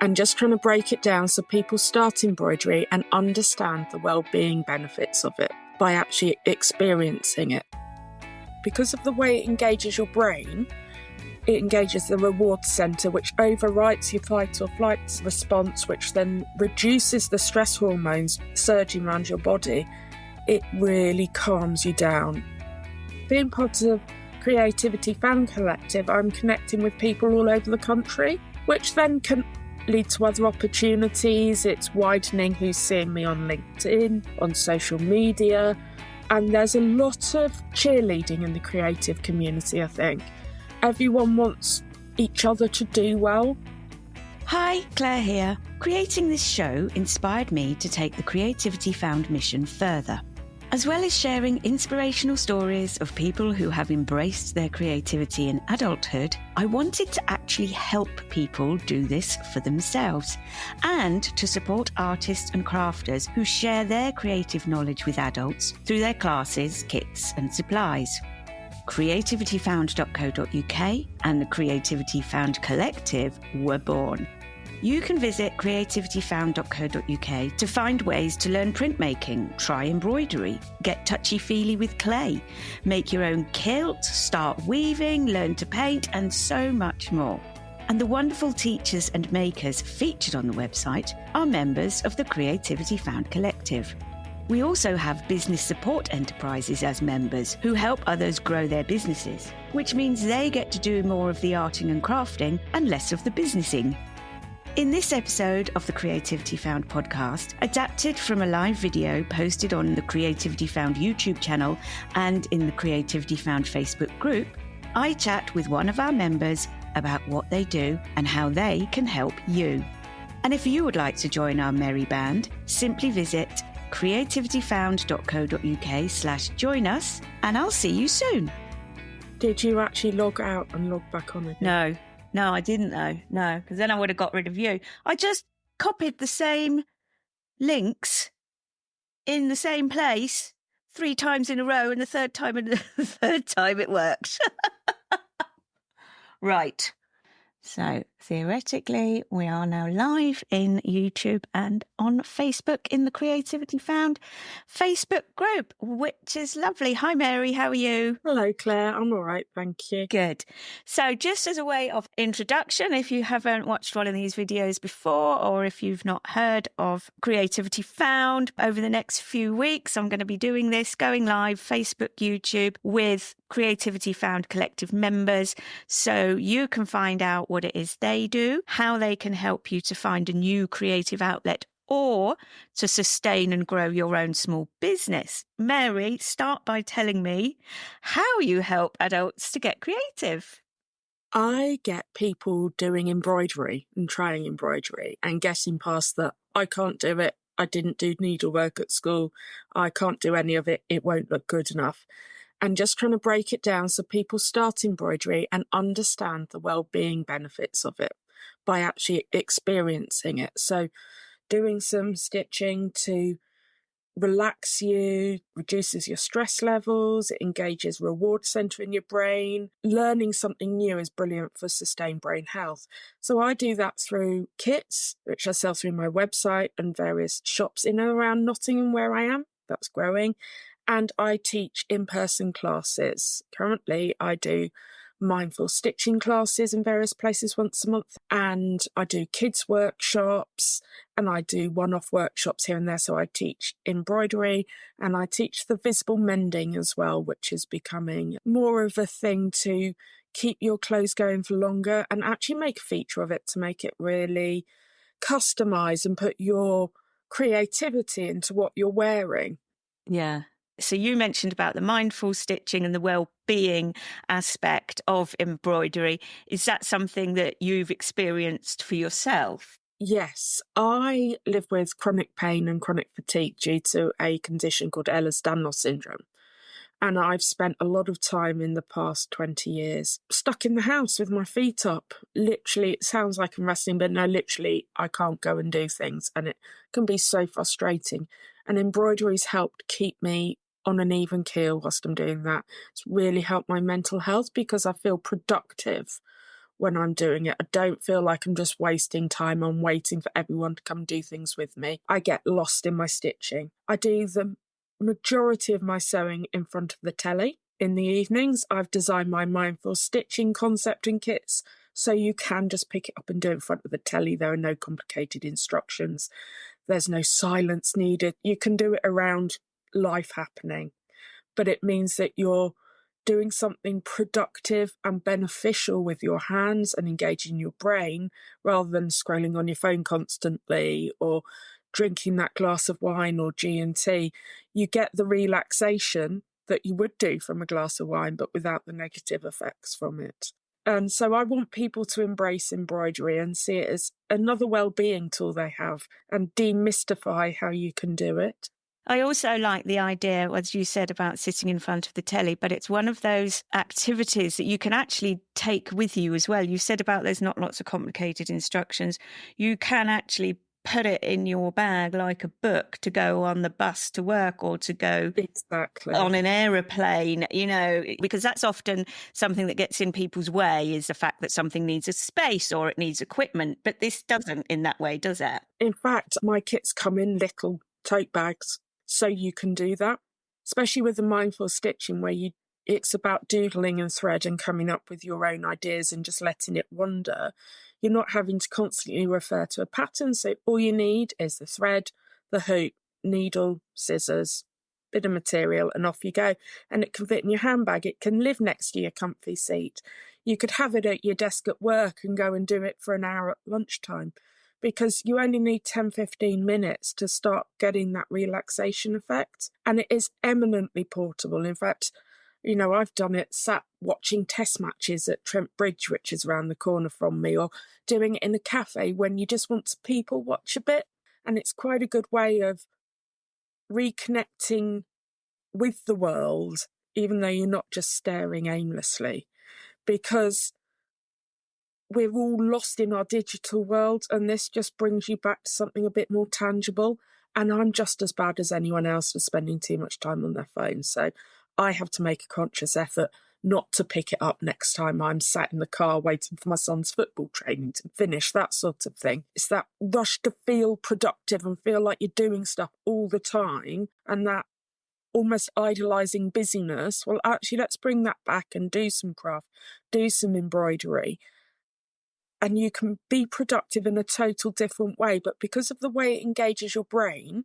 and just trying to break it down so people start embroidery and understand the well-being benefits of it by actually experiencing it. Because of the way it engages your brain, it engages the reward centre, which overwrites your fight or flight response, which then reduces the stress hormones surging around your body. It really calms you down. Being part of Creativity Found Collective, I'm connecting with people all over the country, which then can lead to other opportunities. It's widening who's seeing me on LinkedIn, on social media, and there's a lot of cheerleading in the creative community, I think. Everyone wants each other to do well. Hi, Claire here. Creating this show inspired me to take the Creativity Found mission further. As well as sharing inspirational stories of people who have embraced their creativity in adulthood, I wanted to actually help people do this for themselves and to support artists and crafters who share their creative knowledge with adults through their classes, kits and supplies. CreativityFound.co.uk and the Creativity Found Collective were born. You can visit creativityfound.co.uk to find ways to learn printmaking, try embroidery, get touchy-feely with clay, make your own kilt, start weaving, learn to paint, and so much more. And the wonderful teachers and makers featured on the website are members of the Creativity Found Collective. We also have business support enterprises as members who help others grow their businesses, which means they get to do more of the arting and crafting and less of the businessing. In this episode of the Creativity Found podcast, adapted from a live video posted on the Creativity Found YouTube channel and in the Creativity Found Facebook group, I chat with one of our members about what they do and how they can help you. And if you would like to join our merry band, simply visit creativityfound.co.uk/join us and I'll see you soon. Did you actually log out and log back on again? No, I didn't though. No, because then I would have got rid of you. I just copied the same links in the same place 3 times in a row, and the third time it worked. Right. So theoretically, we are now live in YouTube and on Facebook in the Creativity Found Facebook group, which is lovely. Hi, Mary. How are you? Hello, Claire. I'm all right, thank you. Good. So just as a way of introduction, if you haven't watched one of these videos before, or if you've not heard of Creativity Found, over the next few weeks, I'm going to be doing this, going live, Facebook, YouTube, with Creativity Found Collective members, so you can find out what it is they do, how they can help you to find a new creative outlet or to sustain and grow your own small business. Mary, start by telling me how you help adults to get creative. I get people doing embroidery and trying embroidery and getting past that. I can't do it. I didn't do needlework at school. I can't do any of it. It won't look good enough. And just trying to break it down so people start embroidery and understand the well-being benefits of it by actually experiencing it. So doing some stitching to relax you, reduces your stress levels, it engages reward centre in your brain. Learning something new is brilliant for sustained brain health. So I do that through kits, which I sell through my website and various shops in and around Nottingham where I am. That's growing. And I teach in-person classes. Currently, I do mindful stitching classes in various places once a month. And I do kids' workshops and I do one-off workshops here and there. So I teach embroidery and I teach the visible mending as well, which is becoming more of a thing to keep your clothes going for longer and actually make a feature of it to make it really customise and put your creativity into what you're wearing. Yeah. So you mentioned about the mindful stitching and the well-being aspect of embroidery. Is that something that you've experienced for yourself? Yes, I live with chronic pain and chronic fatigue due to a condition called Ehlers-Danlos syndrome. And I've spent a lot of time in the past 20 years stuck in the house with my feet up. Literally, it sounds like I'm resting, but no, literally, I can't go and do things. And it can be so frustrating. And embroidery's helped keep me on an even keel whilst I'm doing that. It's really helped my mental health because I feel productive when I'm doing it. I don't feel like I'm just wasting time on waiting for everyone to come do things with me. I get lost in my stitching. I do the majority of my sewing in front of the telly. In the evenings, I've designed my mindful stitching concept and kits so you can just pick it up and do it in front of the telly. There are no complicated instructions. There's no silence needed. You can do it around life happening, but it means that you're doing something productive and beneficial with your hands and engaging your brain rather than scrolling on your phone constantly or drinking that glass of wine or G&T. You get the relaxation that you would do from a glass of wine, but without the negative effects from it. And so I want people to embrace embroidery and see it as another well-being tool they have and demystify how you can do it. I also like the idea, as you said, about sitting in front of the telly, but it's one of those activities that you can actually take with you as well. You said about there's not lots of complicated instructions. You can actually put it in your bag like a book to go on the bus to work or to go on an aeroplane, because that's often something that gets in people's way, is the fact that something needs a space or it needs equipment. But this doesn't in that way, does it? In fact, my kits come in little tote bags, so you can do that, especially with the mindful stitching where it's about doodling and thread and coming up with your own ideas and just letting it wander. You're not having to constantly refer to a pattern. So all you need is the thread, the hoop, needle, scissors, bit of material, and off you go. And it can fit in your handbag. It can live next to your comfy seat. You could have it at your desk at work and go and do it for an hour at lunchtime, because you only need 10-15 minutes to start getting that relaxation effect. And it is eminently portable. In fact, I've done it sat watching test matches at Trent Bridge, which is around the corner from me, or doing it in a cafe when you just want to people watch a bit. And it's quite a good way of reconnecting with the world, even though you're not just staring aimlessly, because we're all lost in our digital world, and this just brings you back to something a bit more tangible. And I'm just as bad as anyone else for spending too much time on their phone. So I have to make a conscious effort not to pick it up next time I'm sat in the car waiting for my son's football training to finish, that sort of thing. It's that rush to feel productive and feel like you're doing stuff all the time, and that almost idolizing busyness. Well, actually, let's bring that back and do some craft, do some embroidery. And you can be productive in a total different way. But because of the way it engages your brain,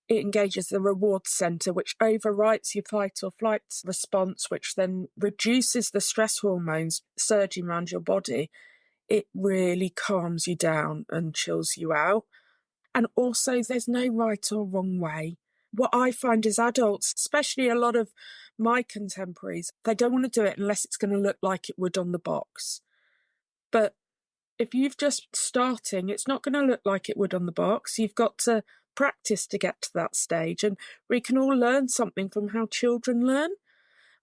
it engages the reward center, which overwrites your fight or flight response, which then reduces the stress hormones surging around your body. It really calms you down and chills you out. And also, there's no right or wrong way. What I find is adults, especially a lot of my contemporaries, they don't want to do it unless it's going to look like it would on the box. But if you've just starting, it's not going to look like it would on the box. You've got to practice to get to that stage. And we can all learn something from how children learn.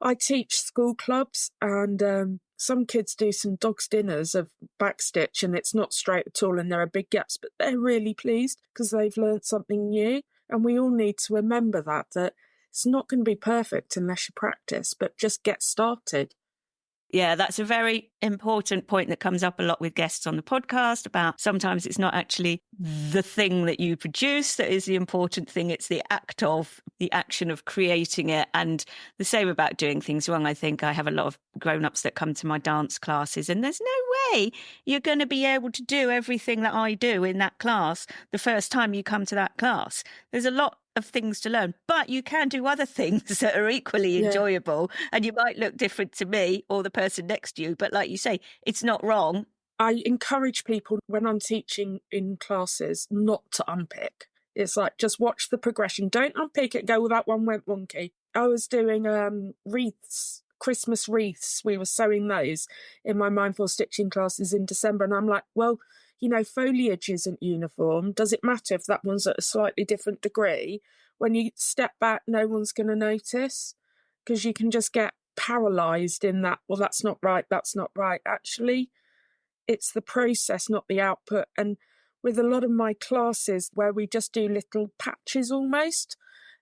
I teach school clubs, and some kids do some dog's dinners of backstitch, and it's not straight at all, and there are big gaps, but they're really pleased because they've learned something new. And we all need to remember that it's not going to be perfect unless you practice, but just get started. Yeah, that's a very important point that comes up a lot with guests on the podcast about sometimes it's not actually the thing that you produce that is the important thing. It's the action of creating it. And the same about doing things wrong. I think I have a lot of grown-ups that come to my dance classes, and there's no way you're going to be able to do everything that I do in that class the first time you come to that class. There's a lot of things to learn, but you can do other things that are equally enjoyable, and you might look different to me or the person next to you, but like you say, it's not wrong. I encourage people when I'm teaching in classes not to unpick. It's like, just watch the progression. Don't unpick it, go, well, that one went wonky. I was doing wreaths, Christmas wreaths. We were sewing those in my mindful stitching classes in December, and I'm like, well, foliage isn't uniform. Does it matter if that one's at a slightly different degree? When you step back, no one's going to notice, because you can just get paralyzed in that, well, that's not right, that's not right. Actually, it's the process, not the output. And with a lot of my classes where we just do little patches almost,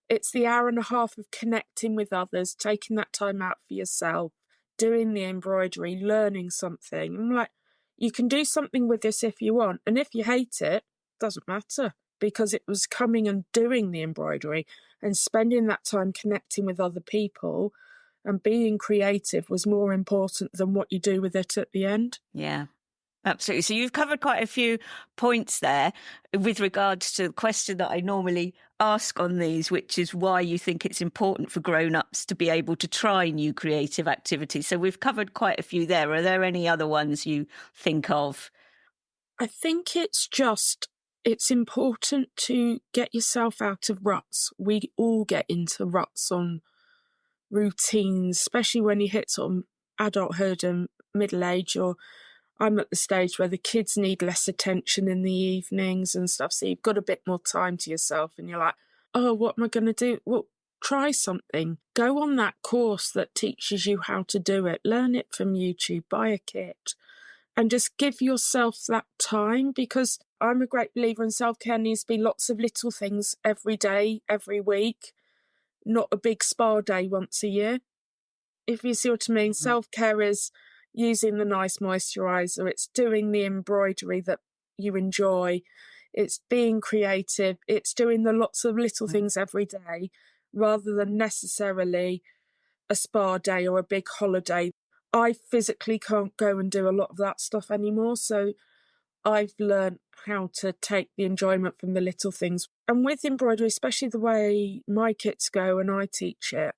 it's the hour and a half of connecting with others, taking that time out for yourself, doing the embroidery, learning something. I'm like, you can do something with this if you want. And if you hate it, doesn't matter, because it was coming and doing the embroidery and spending that time connecting with other people and being creative was more important than what you do with it at the end. Yeah. Absolutely. So you've covered quite a few points there with regards to the question that I normally ask on these, which is why you think it's important for grown-ups to be able to try new creative activities. So we've covered quite a few there. Are there any other ones you think of? I think it's important to get yourself out of ruts. We all get into ruts on routines, especially when you hit sort of adulthood and middle age, or I'm at the stage where the kids need less attention in the evenings and stuff. So you've got a bit more time to yourself and you're like, oh, what am I going to do? Well, try something. Go on that course that teaches you how to do it. Learn it from YouTube, buy a kit, and just give yourself that time, because I'm a great believer in self-care needs to be lots of little things every day, every week, not a big spa day once a year. If you see what I mean, self-care is using the nice moisturiser, it's doing the embroidery that you enjoy, it's being creative, it's doing the lots of little things every day rather than necessarily a spa day or a big holiday. I physically can't go and do a lot of that stuff anymore, so I've learned how to take the enjoyment from the little things. And with embroidery, especially the way my kits go and I teach it,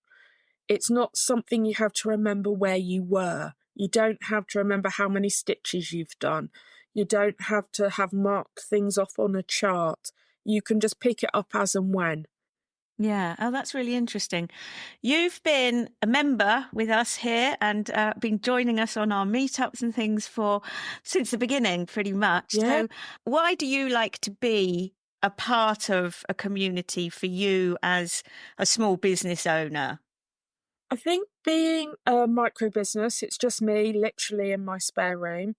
it's not something you have to remember where you were. You don't have to remember how many stitches you've done. You don't have to have marked things off on a chart. You can just pick it up as and when. Yeah. Oh, that's really interesting. You've been a member with us here and been joining us on our meetups and things since the beginning, pretty much. Yeah. So why do you like to be a part of a community for you as a small business owner? I think being a micro business, it's just me literally in my spare room,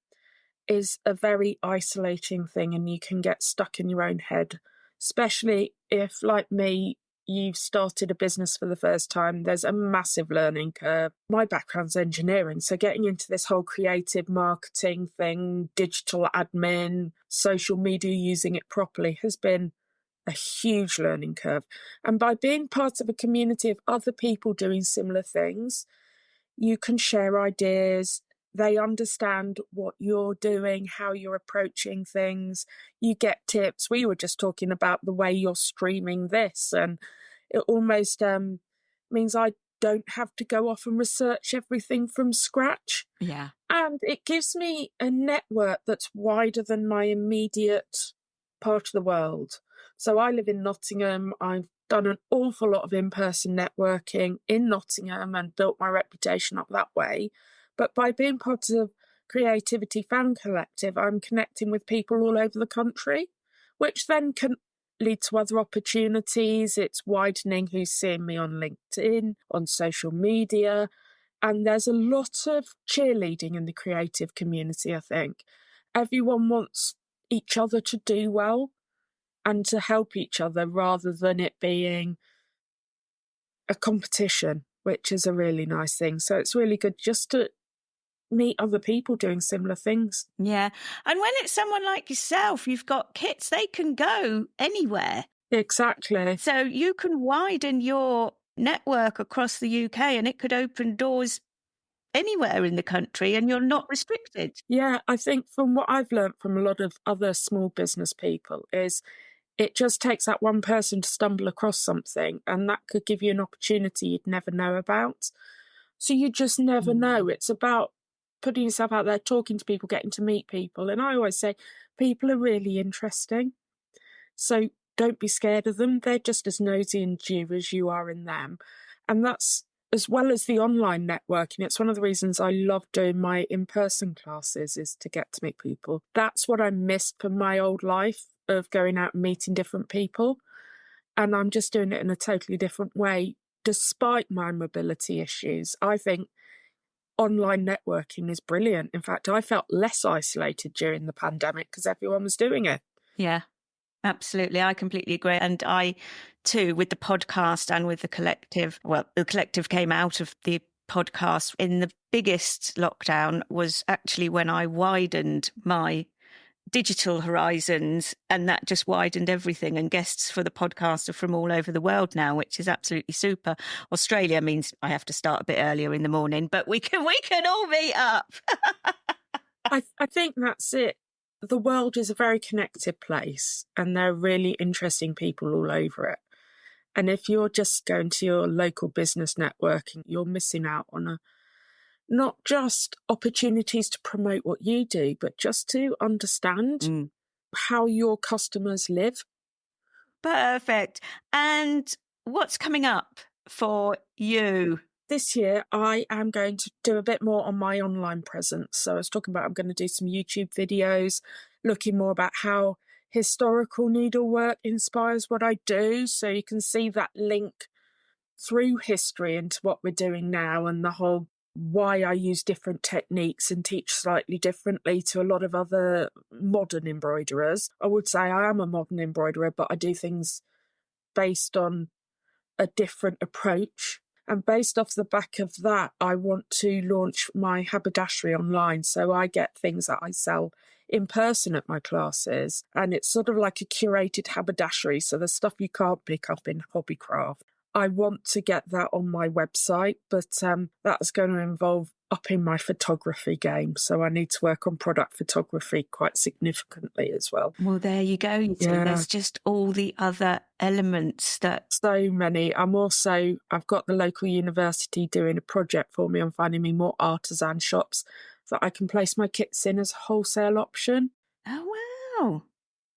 is a very isolating thing, and you can get stuck in your own head, especially if, like me, you've started a business for the first time. There's a massive learning curve. My background's engineering, so getting into this whole creative marketing thing, digital admin, social media, using it properly has been a huge learning curve. And by being part of a community of other people doing similar things, you can share ideas. They understand what you're doing, how you're approaching things. You get tips. We were just talking about the way you're streaming this, and it almost means I don't have to go off and research everything from scratch. Yeah. And it gives me a network that's wider than my immediate part of the world. So I live in Nottingham. I've done an awful lot of in-person networking in Nottingham and built my reputation up that way. But by being part of Creativity Found Collective, I'm connecting with people all over the country, which then can lead to other opportunities. It's widening who's seeing me on LinkedIn, on social media. And there's a lot of cheerleading in the creative community, I think. Everyone wants each other to do well and to help each other rather than it being a competition, which is a really nice thing. So it's really good just to meet other people doing similar things. Yeah. And when it's someone like yourself, you've got kits, they can go anywhere. Exactly. So you can widen your network across the UK and it could open doors anywhere in the country and you're not restricted. Yeah, I think from what I've learned from a lot of other small business people is it just takes that one person to stumble across something, and that could give you an opportunity you'd never know about. So you just never know. It's about putting yourself out there, talking to people, getting to meet people. And I always say people are really interesting. So don't be scared of them. They're just as nosy in you as you are in them. And that's as well as the online networking. It's one of the reasons I love doing my in-person classes, is to get to meet people. That's what I missed from my old life of going out and meeting different people. And I'm just doing it in a totally different way, despite my mobility issues. I think online networking is brilliant. In fact, I felt less isolated during the pandemic because everyone was doing it. Yeah, absolutely. I completely agree. And I, too, with the podcast and with the collective, well, the collective came out of the podcast in the biggest lockdown was actually when I widened my digital horizons, and that just widened everything. And guests for the podcast are from all over the world now, which is absolutely super. Australia means I have to start a bit earlier in the morning, but we can all meet up. I think that's it. The world is a very connected place, and there are really interesting people all over it. And if you're just going to your local business networking, you're missing out on not just opportunities to promote what you do, but just to understand how your customers live. Perfect. And what's coming up for you? This year, I am going to do a bit more on my online presence. So I was talking about I'm going to do some YouTube videos, looking more about how historical needlework inspires what I do. So you can see that link through history into what we're doing now, and the whole why I use different techniques and teach slightly differently to a lot of other modern embroiderers. I would say I am a modern embroiderer, but I do things based on a different approach. And based off the back of that, I want to launch my haberdashery online. So I get things that I sell in person at my classes. And it's sort of like a curated haberdashery. So the stuff you can't pick up in Hobbycraft. I want to get that on my website, but that's going to involve upping my photography game. So I need to work on product photography quite significantly as well. Well, there you go. You see, there's just all the other elements that... So many. I've got the local university doing a project for me on finding me more artisan shops that I can place my kits in as a wholesale option. Oh, wow.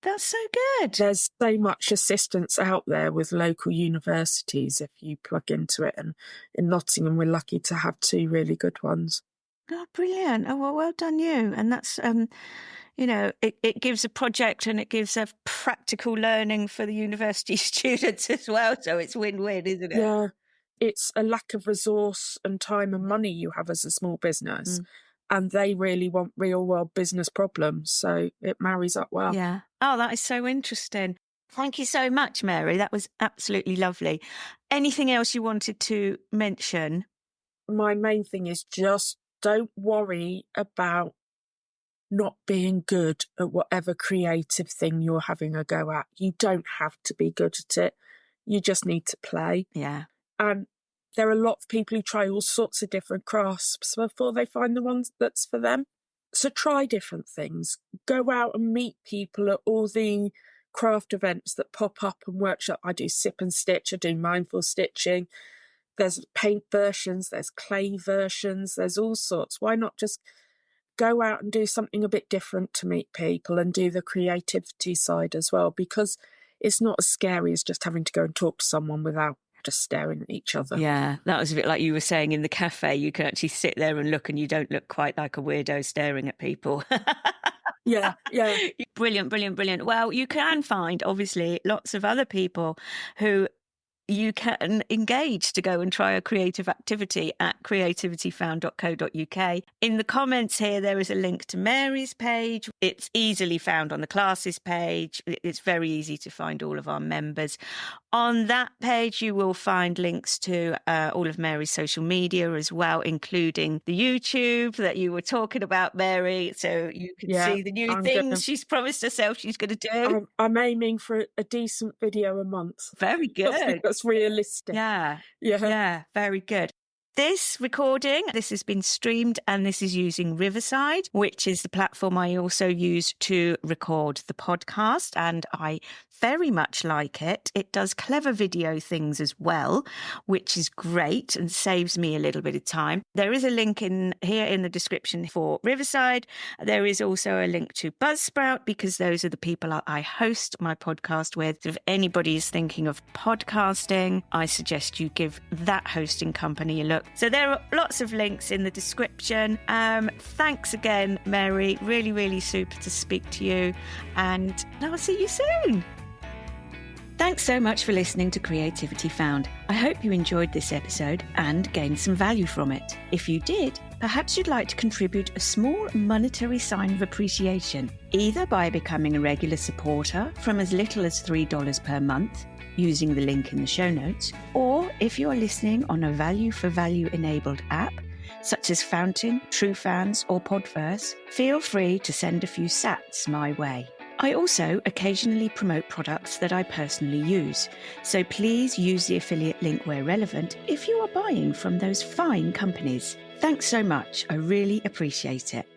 That's so good. There's so much assistance out there with local universities if you plug into it. And in Nottingham, we're lucky to have 2 really good ones. Oh, brilliant. Oh, well done you. And that's, it gives a project and it gives a practical learning for the university students as well. So it's win-win, isn't it? Yeah. It's a lack of resource and time and money you have as a small business. And they really want real-world business problems. So it marries up well. Yeah. Oh, that is so interesting. Thank you so much, Mary. That was absolutely lovely. Anything else you wanted to mention? My main thing is just don't worry about not being good at whatever creative thing you're having a go at. You don't have to be good at it. You just need to play. Yeah. And there are a lot of people who try all sorts of different crafts before they find the ones that's for them. So try different things. Go out and meet people at all the craft events that pop up and workshop. I do sip and stitch. I do mindful stitching. There's paint versions. There's clay versions. There's all sorts. Why not just go out and do something a bit different to meet people and do the creativity side as well? Because it's not as scary as just having to go and talk to someone without just staring at each other. Yeah, that was a bit like you were saying in the cafe. You can actually sit there and look, and you don't look quite like a weirdo staring at people. Yeah. Brilliant. Well, you can find, obviously, lots of other people who you can engage to go and try a creative activity at creativityfound.co.uk. In the comments here, there is a link to Mary's page. It's easily found on the classes page. It's very easy to find all of our members. On that page, you will find links to all of Mary's social media as well, including the YouTube that you were talking about, Mary. So you can see the new things she's promised herself she's going to do. I'm aiming for a decent video a month. Very good. That's realistic. Yeah, very good. This recording, this has been streamed, and this is using Riverside, which is the platform I also use to record the podcast, and I very much like it. It does clever video things as well, which is great and saves me a little bit of time. There is a link in here in the description for Riverside. There is also a link to Buzzsprout, because those are the people I host my podcast with. If anybody is thinking of podcasting, I suggest you give that hosting company a look. So there are lots of links in the description. Thanks again, Mary. Really, really super to speak to you. And I'll see you soon. Thanks so much for listening to Creativity Found. I hope you enjoyed this episode and gained some value from it. If you did, perhaps you'd like to contribute a small monetary sign of appreciation, either by becoming a regular supporter from as little as $3 per month, using the link in the show notes, or if you're listening on a value for value enabled app, such as Fountain, TrueFans or Podverse, feel free to send a few sats my way. I also occasionally promote products that I personally use, so please use the affiliate link where relevant if you are buying from those fine companies. Thanks so much, I really appreciate it.